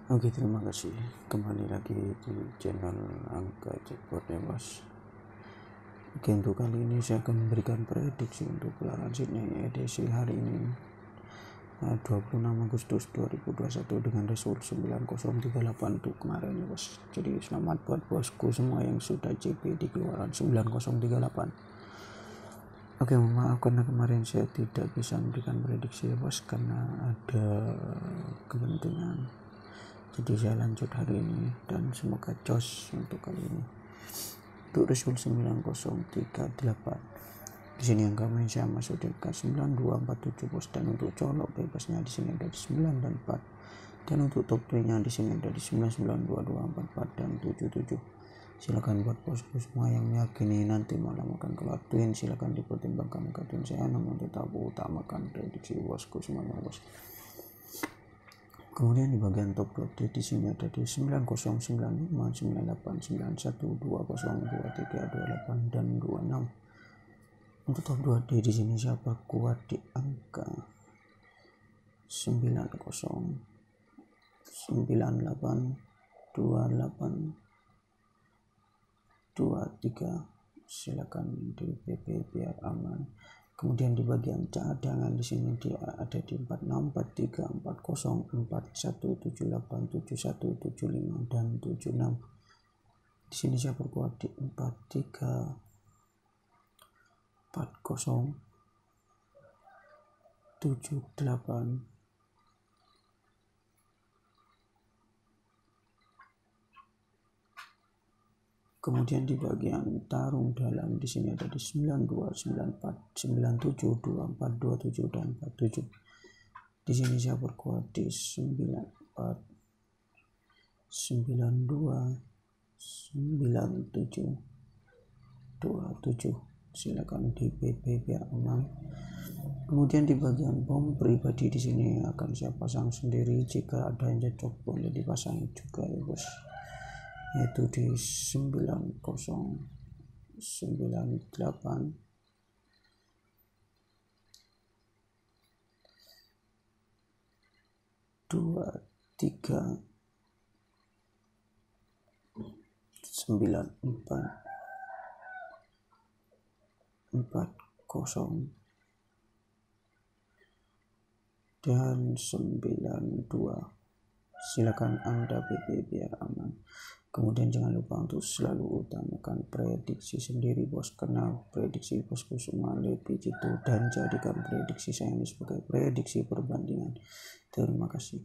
Oke, terima kasih. Kembali lagi di channel Angka Jackpot ya bos. Oke, untuk kali ini saya akan memberikan prediksi untuk gelaran Sydney edisi hari ini 26 Agustus 2021 dengan result 9038 untuk kemarin ya bos. Jadi selamat buat bosku semua yang sudah JP di gelaran 9038. Oke, maaf karena kemarin saya tidak bisa memberikan prediksi ya bos karena ada kepentingan. Jadi saya lanjut hari ini dan semoga jos untuk kali ini. Untuk result 9038. Di sini yang kami saya masuk di angka 9247 bos, dan untuk colok bebasnya di sini ada di 9 dan 4. Dan untuk top 3-nya di sini ada di 992244 dan 77. Silakan buat bosku semua yang meyakini nanti malam akan keluar twin, silakan dipertimbangkan ke twin saya, namun tetap utamakan prediksi bosku semuanya bos. Kemudian di bagian top 2 di sini ada di 9095, 98, 91, 20, 23, 28 dan 26. Untuk top 2 di sini siapa kuat di angka 90, 98, 28, 23. Silakan di PP biar aman. Kemudian di bagian cadangan di sini dia ada di 46, 43, 40, 41, 78, 71, 75 dan 76. Di sini saya berkuat di 43, 40, 78, kemudian di bagian tarung dalam di sini ada di 92, 94, 97, 24, 27 dan 47. Di sini saya berkuat di 94, 92, 97, 27. Silakan di PP biar aman. Kemudian di bagian bom pribadi di sini akan saya pasang sendiri, jika ada yang cocok boleh dipasang juga ya bos. Yaitu di 90, 98, 23, 94, 40 dan 92. Silakan Anda PP biar aman. Kemudian jangan lupa untuk selalu utamakan prediksi sendiri bos, karena prediksi bosku semua lebih jitu, dan jadikan prediksi saya ini sebagai prediksi perbandingan. Terima kasih.